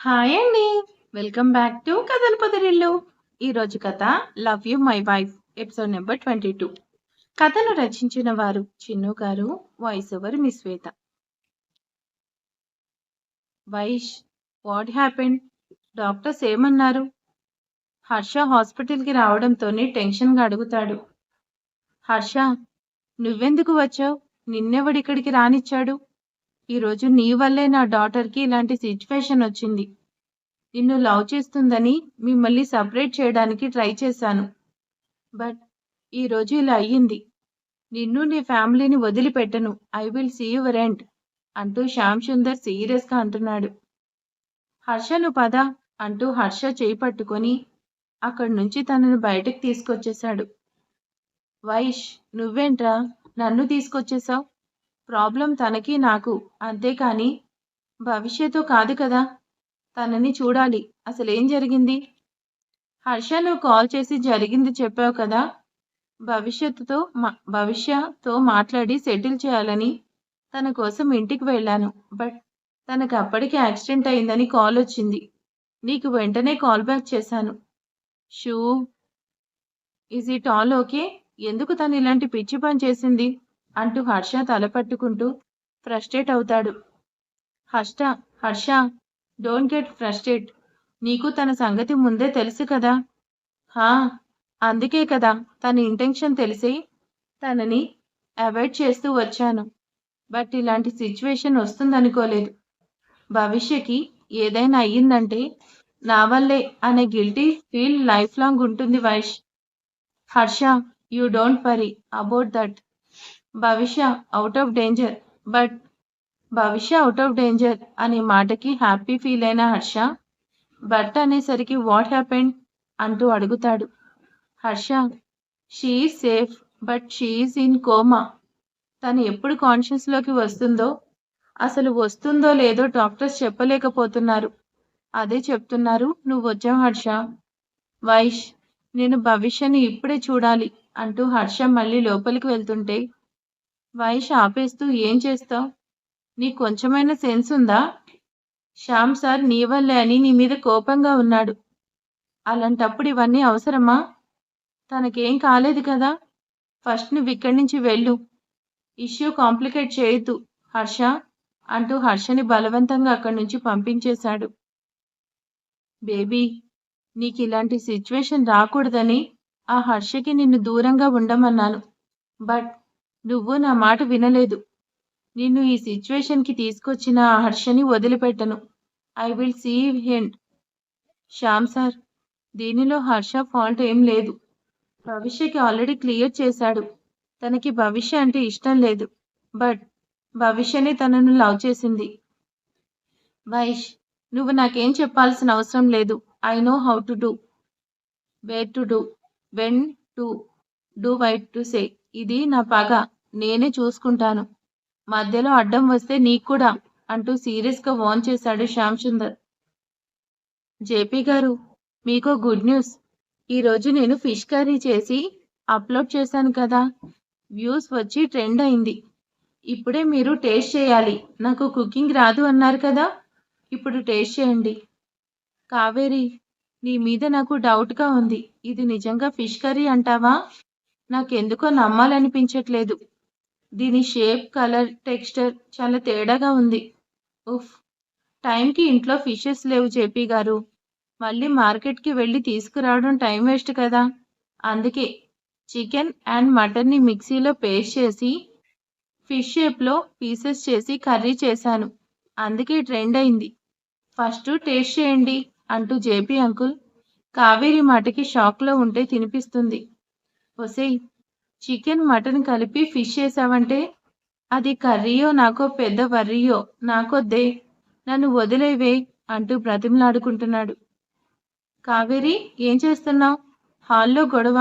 Hi అండి. Welcome back to కథల పొదరిల్లు. ఈరోజు కథ love you my wife episode number 22. కథను రచించిన వారు చిన్ను గారు, voice over miss Shweta. Vaish, what happened? Doctors ఏమన్నారు? హర్ష హాస్పిటల్కి రావడంతోనే టెన్షన్గా అడుగుతాడు. హర్ష, నువ్వెందుకు వచ్చావు? నిన్నెవడిక్కడికి రానిచ్చాడు? ఈరోజు నీ వల్లే నా డాటర్కి ఇలాంటి సిచ్యువేషన్ వచ్చింది. నిన్ను లవ్ చేస్తుందని మిమ్మల్ని సపరేట్ చేయడానికి ట్రై చేశాను. బట్ ఈరోజు ఇలా అయ్యింది. నిన్ను నీ ఫ్యామిలీని వదిలిపెట్టను. I will see your end అంటూ శ్యామ్ సుందర్ సీరియస్గా అంటున్నాడు. హర్షను పద అంటూ హర్ష చేయి పట్టుకొని అక్కడి నుంచి తనను బయటకు తీసుకొచ్చేశాడు. వైష్, నువ్వేంట్రా నన్ను తీసుకొచ్చేశావు? ప్రాబ్లం తనకి నాకు, అంతేకాని భవిష్యత్తు కాదు కదా. తనని చూడాలి. అసలేం జరిగింది? హర్ష, నువ్వు కాల్ చేసి జరిగింది చెప్పావు కదా. భవిష్యతో మాట్లాడి సెటిల్ చేయాలని తన కోసం ఇంటికి వెళ్ళాను. బట్ తనకు అప్పటికే యాక్సిడెంట్ అయిందని కాల్ వచ్చింది. నీకు వెంటనే కాల్ బ్యాక్ చేశాను. Shoe, is it all okay? ఎందుకు తను ఇలాంటి పిచ్చి పని చేసింది అంటూ హర్ష తల పట్టుకుంటూ ఫ్రస్ట్రేట్ అవుతాడు. Harsha, don't get frustrate. నీకు తన సంగతి ముందే తెలుసు కదా. హా, అందుకే కదా తన ఇంటెన్షన్ తెలిసి తనని అవాయిడ్ చేస్తూ వచ్చాను. బట్ ఇలాంటి సిచ్యువేషన్ వస్తుందనుకోలేదు. భవిష్యకి ఏదైనా అయ్యిందంటే నా వల్లే అనే గిల్టీ ఫీల్ లైఫ్ లాంగ్ ఉంటుంది Vaish. Harsha, you don't worry about that. Bhavishya out of danger. But Bhavishya out of danger అనే మాటకి హ్యాపీ ఫీల్ అయిన హర్ష బట్ అనేసరికి వాట్ హ్యాపెండ్ అంటూ అడుగుతాడు. Harsha, she's safe but she's in coma. తను ఎప్పుడు కాన్షియస్లోకి వస్తుందో, అసలు వస్తుందో లేదో డాక్టర్స్ చెప్పలేకపోతున్నారు. అదే చెప్తున్నారు నువ్వు వచ్చావు హర్ష. వైష్, నేను భవిష్యని ఇప్పుడే చూడాలి అంటూ హర్ష మళ్ళీ లోపలికి వెళ్తుంటే వైష్ ఆపేస్తూ ఏం చేస్తావు? నీకు కొంచెమైనా సెన్స్ ఉందా? శ్యామ్ సార్ నీ వల్లే అని నీ మీద కోపంగా ఉన్నాడు. అలాంటప్పుడు ఇవన్నీ అవసరమా? తనకేం కాలేదు కదా. ఫస్ట్ నువ్వు ఇక్కడి నుంచి వెళ్ళు. ఇష్యూ కాంప్లికేట్ చేయొద్దు హర్ష అంటూ హర్షని బలవంతంగా అక్కడి నుంచి పంపించేశాడు. బేబీ, నీకు ఇలాంటి సిచ్యువేషన్ రాకూడదని ఆ హర్షకి నిన్ను దూరంగా ఉండమన్నాను. బట్ నువ్వు నా మాట వినలేదు. నిన్ను ఈ సిచ్యువేషన్కి తీసుకొచ్చిన ఆ హర్షని వదిలిపెట్టను. I will see hind. Shyam sir, దీనిలో హర్ష ఫాల్ట్ ఏం లేదు. భవిష్యకి ఆల్రెడీ క్లియర్ చేశాడు. తనకి భవిష్య అంటే ఇష్టం లేదు. బట్ భవిష్యనే తనను లవ్ చేసింది. వైష్, నువ్వు నాకేం చెప్పాల్సిన అవసరం లేదు. I know how to do, where to do, when to do, what to say. ఇది నా పగ, నేనే చూసుకుంటాను. మధ్యలో అడ్డం వస్తే నీకు కూడా అంటూ సీరియస్గా వార్న్ చేశాడు శ్యామ్ సుందర్. జేపీ గారు, మీకో గుడ్ న్యూస్. ఈరోజు నేను ఫిష్ కర్రీ చేసి అప్లోడ్ చేశాను కదా. వ్యూస్ వచ్చి ట్రెండ్ అయింది. ఇప్పుడే మీరు టేస్ట్ చేయాలి. నాకు కుకింగ్ రాదు అన్నారు కదా. ఇప్పుడు టేస్ట్ చేయండి. కావేరి, నీ మీద నాకు డౌట్గా ఉంది. ఇది నిజంగా ఫిష్ కర్రీ అంటావా? నాకెందుకో నమ్మాలనిపించట్లేదు. దీని షేప్, కలర్, టెక్స్చర్ చాలా తేడాగా ఉంది. ఉఫ్, టైంకి ఇంట్లో ఫిషెస్ లేవు జేపీ గారు. మళ్ళీ మార్కెట్కి వెళ్ళి తీసుకురావడం టైం వేస్ట్ కదా. అందుకే చికెన్ అండ్ మటన్ని మిక్సీలో పేస్ట్ చేసి ఫిష్ షేప్లో పీసెస్ చేసి కర్రీ చేశాను. అందుకే ట్రెండ్ అయింది. ఫస్ట్ టేస్ట్ చేయండి అంటూ జేపీ అంకుల్ కావేరి మాటకి షాక్లో ఉంటే తినిపిస్తుంది. ఒసేయ్, చికెన్ మటన్ కలిపి ఫిష్ చేసావంటే అది కర్రీయో నాకో పెద్ద వర్రీయో నాకొద్దే. నన్ను వదిలేవే అంటూ బ్రతిమలాడుకుంటున్నాడు. కావేరి, ఏం చేస్తున్నావు? హాల్లో గొడవ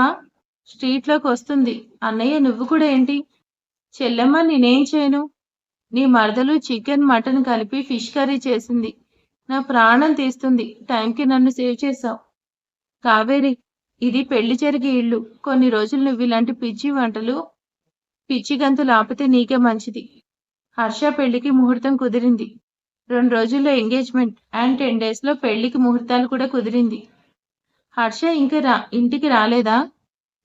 స్ట్రీట్లోకి వస్తుంది. అన్నయ్య, నువ్వు కూడా ఏంటి? చెల్లెమ్మ, నేనేం చేయను? నీ మరదలు చికెన్ మటన్ కలిపి ఫిష్ కర్రీ చేసింది. నా ప్రాణం తీస్తుంది. టైంకి నన్ను సేవ్ చేశావు. కావేరి, ఇది పెళ్లి జరిగే ఇల్లు. కొన్ని రోజులు నువ్వు ఇలాంటి పిచ్చి వంటలు, పిచ్చి గంతులు ఆపితే నీకే మంచిది. హర్ష పెళ్లికి ముహూర్తం కుదిరింది. 2 రోజుల్లో ఎంగేజ్మెంట్ అండ్ 10 డేస్‌లో పెళ్లికి ముహూర్తాలు కూడా కుదిరింది. హర్ష ఇంటికి రాలేదా?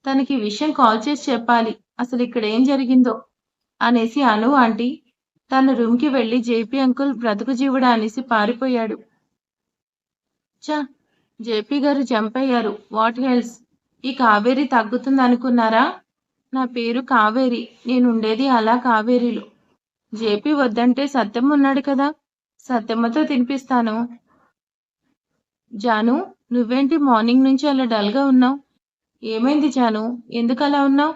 తనకి ఈ విషయం కాల్ చేసి చెప్పాలి. అసలిక్కడ ఏం జరిగిందో అనేసి అను ఆంటీ తన రూమ్‌కి వెళ్లి జేపీ అంకుల్ బ్రతుకు జీవుడా అనేసి పారిపోయాడు. ఛ! జేపీ గారు చంపయ్యారు. What else? ఈ కావేరి తగ్గుతుందనుకున్నారా? నా పేరు కావేరి. నేనుండేది అలా కావేరిలో. జేపీ వద్దంటే సత్యమ్మ ఉన్నాడు కదా! సత్యమ్మతో తినిపిస్తాను. జాను, నువ్వేంటి మార్నింగ్ నుంచి అలా డల్‌గా ఉన్నావు? ఏమైంది జాను? ఎందుకలా ఉన్నావు?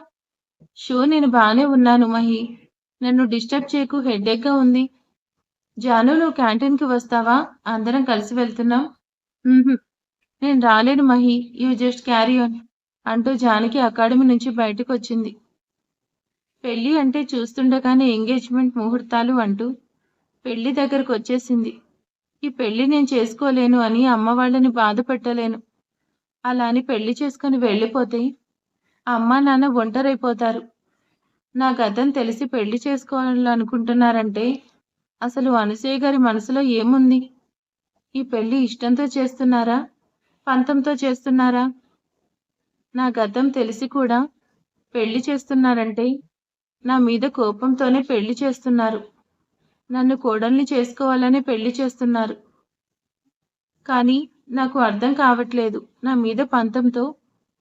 నేను బానే ఉన్నాను మహి. నన్ను డిస్టర్బ్ చేయకు, హెడేక్‌గా ఉంది. జాను, నువ్వు క్యాంటీన్‌కి వస్తావా? అందరం కలిసి వెళ్తున్నాం. హుహు. నేను రాలేను Mahi. You just carry on అంటూ జానకి అకాడమీ నుంచి బయటకొచ్చింది. పెళ్లి అంటే చూస్తుండగానే ఎంగేజ్మెంట్ ముహూర్తాలు అంటూ పెళ్లి దగ్గరకొచ్చేసింది. ఈ పెళ్లి నేను చేసుకోలేను అని అమ్మ వాళ్ళని బాధ పెట్టలేను. అలా అని పెళ్లి చేసుకుని వెళ్ళిపోతే అమ్మా నాన్న ఒంటరైపోతారు. నా గతం తెలిసి పెళ్లి చేసుకోవాలనుకుంటున్నారంటే అసలు అనసూయ గారి మనసులో ఏముంది? ఈ పెళ్లి ఇష్టంతో చేస్తున్నారా? పంతంతో చేస్తున్నారా? నా గతం తెలిసి కూడా పెళ్లి చేస్తున్నారంటే నా మీద కోపంతోనే పెళ్లి చేస్తున్నారు. నన్ను కోడల్ని చేసుకోవాలని పెళ్లి చేస్తున్నారు. కానీ నాకు అర్థం కావట్లేదు. నా మీద పంతంతో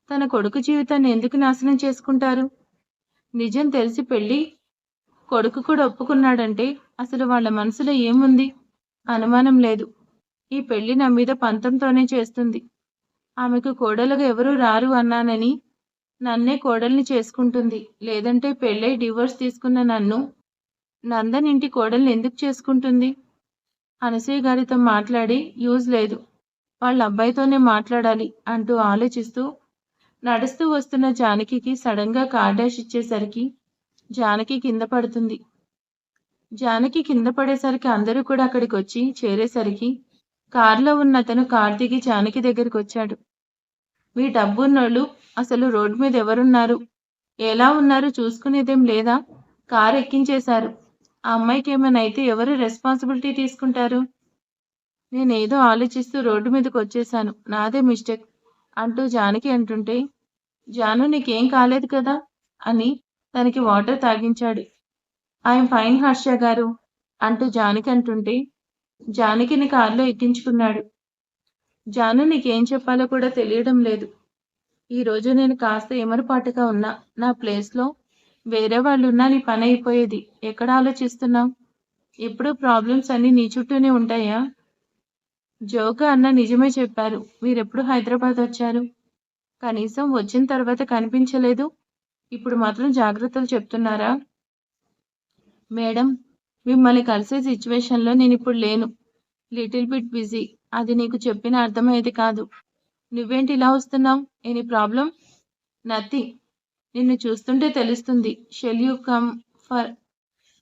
తన కొడుకు జీవితాన్ని ఎందుకు నాశనం చేసుకుంటారు? నిజం తెలిసి పెళ్లి కొడుకు కూడా ఒప్పుకున్నాడంటే అసలు వాళ్ళ మనసులో ఏముంది? అనుమానం లేదు. ఈ పెళ్లి నా మీద పంతంతోనే చేస్తుంది. ఆమెకు కోడలుగా ఎవరూ రారు అన్నానని నన్నే కోడల్ని చేసుకుంటుంది. లేదంటే పెళ్ళై డివోర్స్ తీసుకున్న నన్ను నందన్ ఇంటి కోడల్ని ఎందుకు చేసుకుంటుంది? అనసూయ గారితో మాట్లాడి యూజ్ లేదు. వాళ్ళ అబ్బాయితోనే మాట్లాడాలి అంటూ ఆలోచిస్తూ నడుస్తూ వస్తున్న జానకికి సడన్ గా కార్ డాష్ ఇచ్చేసరికి జానకి కింద పడుతుంది. జానకి కింద పడేసరికి అందరూ కూడా అక్కడికి వచ్చి చేరేసరికి కారులో ఉన్న అతను కార్ దిగి జానకి దగ్గరికి వచ్చాడు. మీ డబ్బున్నోళ్ళు అసలు రోడ్డు మీద ఎవరున్నారు? ఎలా ఉన్నారు చూసుకునేదేం లేదా? కారు ఎక్కించేశారు. ఆ అమ్మాయికి ఏమైనా అయితే ఎవరు రెస్పాన్సిబిలిటీ తీసుకుంటారు? నేనేదో ఆలోచిస్తూ రోడ్డు మీదకి వచ్చేశాను. నాదే మిస్టేక్ అంటూ జానకి అంటుంటే, జాను నీకేం కాలేదు కదా అని తనకి వాటర్ తాగించాడు. ఐఎమ్ ఫైన్ హర్ష గారు అంటూ జానకి అంటుంటే జానకిని కారులో ఎక్కించుకున్నాడు. జాను నీకేం చెప్పాలో కూడా తెలియడం లేదు. ఈరోజు నేను కాస్త ఏమరపాటుగా ఉన్నా. నా ప్లేస్లో వేరే వాళ్ళున్నా నీ పని అయిపోయేది. ఎక్కడ ఆలోచిస్తున్నావు? ఎప్పుడూ ప్రాబ్లమ్స్ అన్నీ నీ చుట్టూనే ఉంటాయా? జోగా అన్న నిజమే చెప్పారు. మీరెప్పుడు హైదరాబాద్ వచ్చారు? కనీసం వచ్చిన తర్వాత కనిపించలేదు. ఇప్పుడు మాత్రం జాగ్రత్తలు చెప్తున్నారా? మేడం, మిమ్మల్ని కలిసే సిచ్యువేషన్లో నేనిప్పుడు లేను. Little bit busy. అది నీకు చెప్పిన అర్థమయ్యేది కాదు. నువ్వేంటి ఇలా వస్తున్నావు? Any problem? నథింగ్. నిన్ను చూస్తుంటే తెలుస్తుంది. Shell you come for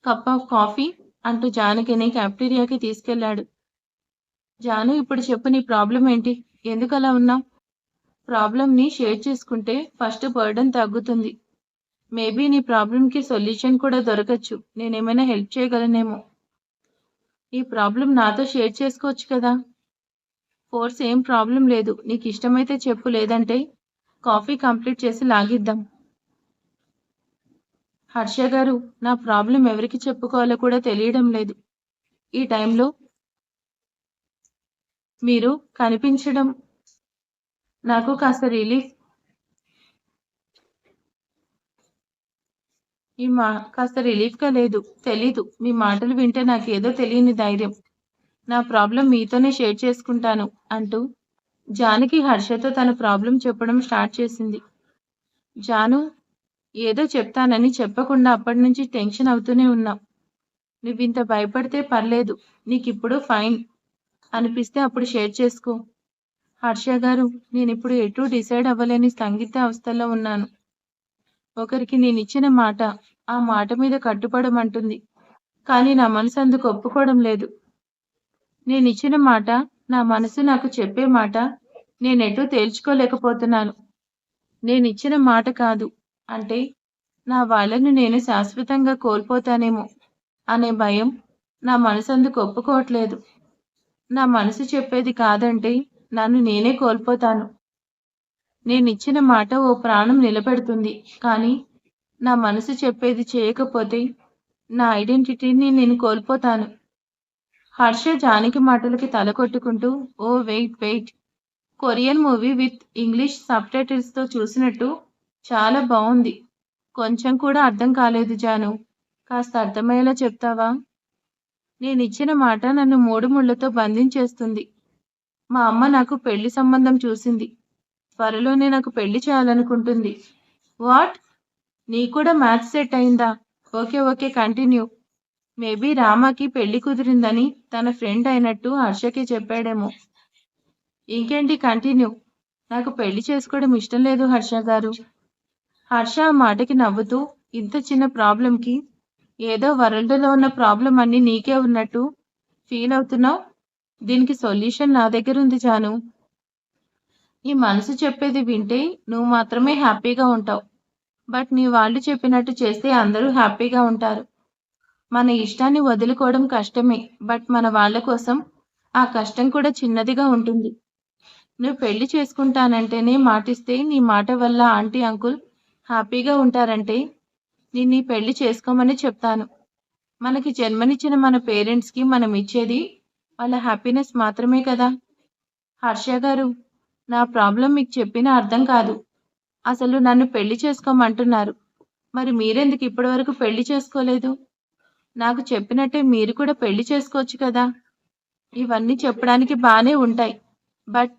cup of coffee అంటూ జానకిని క్యాఫ్టీరియాకి తీసుకెళ్లాడు. జాను, ఇప్పుడు చెప్పు నీ ప్రాబ్లం ఏంటి? ఎందుకు అలా ఉన్నావు? ప్రాబ్లంని షేర్ చేసుకుంటే ఫస్ట్ బర్డన్ తగ్గుతుంది. మేబీ నీ ప్రాబ్లంకి సొల్యూషన్ కూడా దొరకచ్చు. నేనేమైనా హెల్ప్ చేయగలనేమో. ఈ ప్రాబ్లం నాతో షేర్ చేసుకోవచ్చు కదా. ఫోర్స్ ఏం ప్రాబ్లం లేదు. నీకు ఇష్టమైతే చెప్పు, లేదంటే కాఫీ కంప్లీట్ చేసి లాగిద్దాం. హర్ష గారు, నా ప్రాబ్లం ఎవరికి చెప్పుకోవాలో కూడా తెలియడం లేదు. ఈ టైంలో మీరు కనిపించడం నాకు కాస్త రిలీఫ్. కాస్త రిలీఫ్గా లేదు. తెలీదు. మీ మాటలు వింటే నాకేదో తెలియని ధైర్యం. నా ప్రాబ్లం మీతోనే షేర్ చేసుకుంటాను అంటూ జానకి హర్షతో తన ప్రాబ్లం చెప్పడం స్టార్ట్ చేసింది. జాను, ఏదో చెప్తానని చెప్పకుండా అప్పటి నుంచి టెన్షన్ అవుతూనే ఉన్నావు. నువ్వింత భయపడితే పర్లేదు. నీకిప్పుడు ఫైన్ అనిపిస్తే అప్పుడు షేర్ చేసుకో. హర్ష గారు, నేనిప్పుడు ఎటూ డిసైడ్ అవ్వలేని సంగీత అవస్థలో ఉన్నాను. ఒకరికి నేనిచ్చిన మాట, ఆ మాట మీద కట్టుబడమంటుంది. కానీ నా మనసు అందుకు ఒప్పుకోవడం లేదు. నేనిచ్చిన మాట, నా మనసు నాకు చెప్పే మాట నేనెటూ తేల్చుకోలేకపోతున్నాను. నేనిచ్చిన మాట కాదు అంటే నా వాళ్ళని నేను శాశ్వతంగా కోల్పోతానేమో అనే భయం నా మనసు అందుకు ఒప్పుకోవట్లేదు. నా మనసు చెప్పేది కాదంటే నన్ను నేనే కోల్పోతాను. నేనిచ్చిన మాట ఓ ప్రాణం నిలబెడుతుంది. కానీ నా మనసు చెప్పేది చేయకపోతే నా ఐడెంటిటీని నేను కోల్పోతాను. హర్ష జానకి మాటలకి తల కొట్టుకుంటూ oh wait. Korean movie with English సబ్‌టైటిల్స్‌తో చూసినట్టు చాలా బావుంది. కొంచెం కూడా అర్థం కాలేదు జాను. కాస్త అర్థమయ్యేలా చెప్తావా? నేనిచ్చిన మాట నన్ను మూడు ముళ్ళతో బంధించేస్తుంది. మా అమ్మ నాకు పెళ్లి సంబంధం చూసింది. త్వరలోనే నాకు పెళ్లి చేయాలనుకుంటుంది. వాట్? నీకు కూడా మ్యాథ్స్ సెట్ అయిందా? Okay continue. మేబీ రామాకి పెళ్లి కుదిరిందని తన ఫ్రెండ్ అయినట్టు హర్షకి చెప్పాడేమో. ఇంకేంటి కంటిన్యూ. నాకు పెళ్లి చేసుకోవడం ఇష్టం లేదు హర్ష గారు. హర్ష ఆ మాటకి నవ్వుతూ ఇంత చిన్న ప్రాబ్లంకి ఏదో వరల్డ్‌లో ఉన్న ప్రాబ్లం అన్నీ నీకే ఉన్నట్టు ఫీల్ అవుతున్నావు. దీనికి సొల్యూషన్ నా దగ్గరుంది జాను. నీ మనసు చెప్పేది వింటే నువ్వు మాత్రమే హ్యాపీగా ఉంటావు. బట్ నీ వాళ్ళు చెప్పినట్టు చేస్తే అందరూ హ్యాపీగా ఉంటారు. మన ఇష్టాన్ని వదులుకోవడం కష్టమే. బట్ మన వాళ్ళ కోసం ఆ కష్టం కూడా చిన్నదిగా ఉంటుంది. నువ్వు పెళ్లి చేసుకుంటానంటేనే మాటిస్తే నీ మాట వల్ల ఆంటీ, అంకుల్ హ్యాపీగా ఉంటారంటే నిన్నీ పెళ్లి చేసుకోమని చెప్తాను. మనకి జన్మనిచ్చిన మన పేరెంట్స్‌కి మనం ఇచ్చేది వాళ్ళ హ్యాపీనెస్ మాత్రమే కదా! హర్ష గారు, నా ప్రాబ్లమ్ మీకు చెప్పినా అర్థం కాదు. అసలు నన్ను పెళ్లి చేసుకోమంటున్నారు. మరి మీరెందుకు ఇప్పటివరకు పెళ్లి చేసుకోలేదు? నాకు చెప్పినట్టే మీరు కూడా పెళ్లి చేసుకోవచ్చు కదా! ఇవన్నీ చెప్పడానికి బానే ఉంటాయి. బట్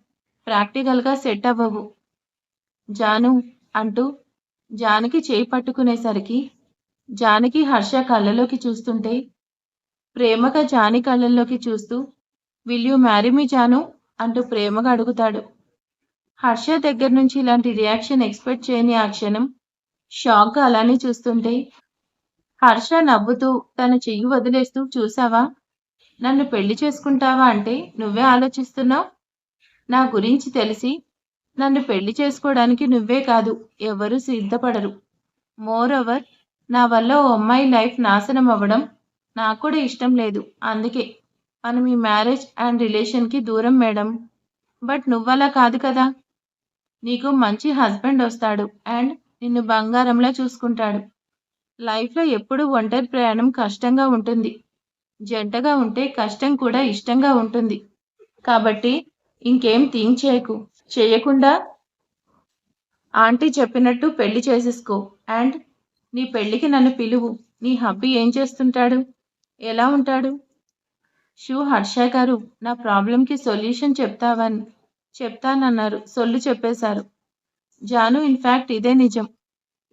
ప్రాక్టికల్‌గా సెట్ అవ్వవు. జాను అంటూ జానకి చేయి పట్టుకునేసరికి జానకి హర్ష కళ్ళలోకి చూస్తుంటే ప్రేమగా జాని కళ్ళల్లోకి చూస్తూ will you marry me Jaanu అంటూ ప్రేమగా అడుగుతాడు. హర్ష దగ్గర నుంచి ఇలాంటి రియాక్షన్ ఎక్స్పెక్ట్ చేయని ఆ క్షణం షాక్‌గా అలానే చూస్తుంటే హర్ష నవ్వుతూ తన చెయ్యి వదిలేస్తూ చూసావా? నన్ను పెళ్లి చేసుకుంటావా అంటే నువ్వే ఆలోచిస్తున్నావు. నా గురించి తెలిసి నన్ను పెళ్లి చేసుకోవడానికి నువ్వే కాదు ఎవరూ సిద్ధపడరు. మోరోవర్ నా వల్ల ఓ అమ్మాయి లైఫ్ నాశనం అవ్వడం నాకు కూడా ఇష్టం లేదు. అందుకే మనం ఈ మ్యారేజ్ అండ్ రిలేషన్‌కి దూరం మేడం. బట్ నువ్వలా కాదు కదా! నీకు మంచి హస్బెండ్ వస్తాడు అండ్ నిన్ను బంగారంలా చూసుకుంటాడు. లైఫ్‌లో ఎప్పుడూ ఒంటరి ప్రయాణం కష్టంగా ఉంటుంది. జంటగా ఉంటే కష్టం కూడా ఇష్టంగా ఉంటుంది. కాబట్టి ఇంకేం థింక్ చేయకు. చేయకుండా ఆంటీ చెప్పినట్టు పెళ్లి చేసేసుకో. అండ్ నీ పెళ్ళికి నన్ను పిలువు. నీ హబ్బీ ఏం చేస్తుంటాడు? ఎలా ఉంటాడు? హర్ష గారు, నా ప్రాబ్లంకి సొల్యూషన్ చెప్తానన్నారు. సొల్లు చెప్పేశారు. జాను ఇన్‌ఫాక్ట్ ఇదే నిజం.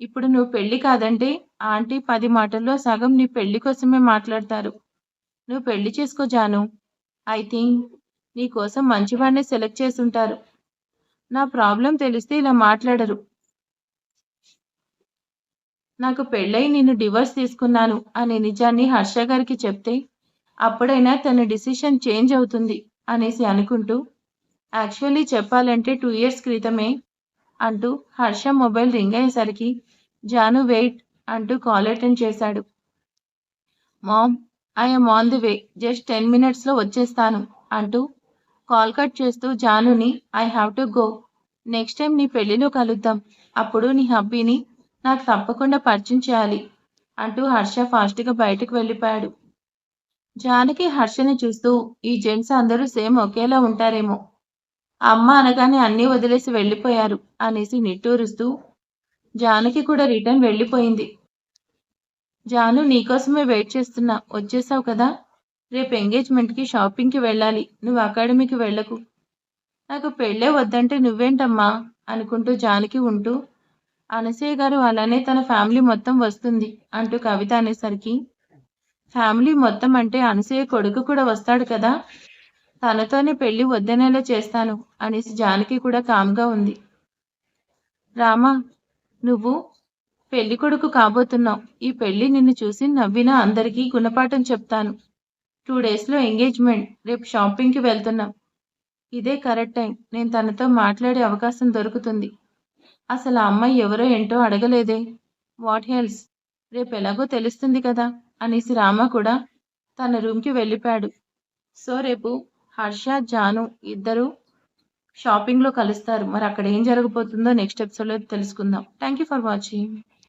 ఇప్పుడు నువ్వు పెళ్లి కాదంటే ఆంటీ 10 మాటల్లో సగం నీ పెళ్లి కోసమే మాట్లాడతారు. నువ్వు పెళ్లి చేసుకో జాను. ఐ థింక్ నీ కోసం మంచివాడినే సెలెక్ట్ చేసుంటారు. నా ప్రాబ్లం తెలిస్తే ఇలా మాట్లాడరు. నాకు పెళ్ళై నేను డివోర్స్ తీసుకున్నాను అనే నిజాన్ని హర్ష గారికి చెప్తే అప్పుడైనా తన డిసిషన్ చేంజ్ అవుతుంది అనేసి అనుకుంటూ యాక్చువల్లీ చెప్పాలంటే 2 ఇయర్స్ క్రితమే అంటూ హర్ష మొబైల్ రింగ్ అయ్యేసరికి జాను వెయిట్ అంటూ కాల్ అటెండ్ చేశాడు. Mom, I am on the way. Just 10 మినిట్స్‌లో వచ్చేస్తాను అంటూ కాల్ కట్ చేస్తూ జానుని I have to go. Next time నీ పెళ్లిలో కలుద్దాం. అప్పుడు నీ హబ్బీని నాకు తప్పకుండా పరిచయం చేయాలి అంటూ హర్ష ఫాస్ట్‌గా బయటకు వెళ్ళిపోయాడు. జానకి హర్షని చూస్తూ ఈ జెంట్స్ అందరూ సేమ్ ఒకేలా ఉంటారేమో. అమ్మ అనగానే అన్నీ వదిలేసి వెళ్ళిపోయారు అనేసి నిట్టూరుస్తూ జానకి కూడా రిటర్న్ వెళ్ళిపోయింది. జాను నీకోసమే వెయిట్ చేస్తున్నా. వచ్చేసావు కదా! రేపు ఎంగేజ్‌మెంట్‌కి షాపింగ్‌కి వెళ్ళాలి. నువ్వు అకాడమీకి వెళ్ళకు. నాకు పెళ్ళే వద్దంటే నువ్వేంటమ్మా? అనుకుంటూ జానకి ఉంటూ అనసూయ గారు అలానే తన ఫ్యామిలీ మొత్తం వస్తుంది అంటూ కవిత అనేసరికి ఫ్యామిలీ మొత్తం అంటే అనసూయ కొడుకు కూడా వస్తాడు కదా! తనతోనే పెళ్లి వద్దనేలా చేస్తాను అనేసి జానకి కూడా కామ్‌గా ఉంది. రామా, నువ్వు పెళ్ళికొడుకు కాబోతున్నావు. ఈ పెళ్లి నిన్ను చూసి నవ్విన అందరికీ గుణపాఠం చెప్తాను. 2 డేస్‌లో ఎంగేజ్‌మెంట్. రేపు షాపింగ్‌కి వెళ్తున్నాం. ఇదే కరెక్ట్ టైం. నేను తనతో మాట్లాడే అవకాశం దొరుకుతుంది. అసలు ఆ అమ్మాయి ఎవరో ఏంటో అడగలేదే. What else? రేపెలాగో తెలుస్తుంది కదా! అనేసి రామ కూడా తన రూమ్కి వెళ్ళిపోయాడు. సో రేపు హర్ష, జాను ఇద్దరు షాపింగ్లో కలుస్తారు. మరి అక్కడ ఏం జరగబోతుందో నెక్స్ట్ ఎపిసోడ్లో తెలుసుకుందాం. Thank you for watching.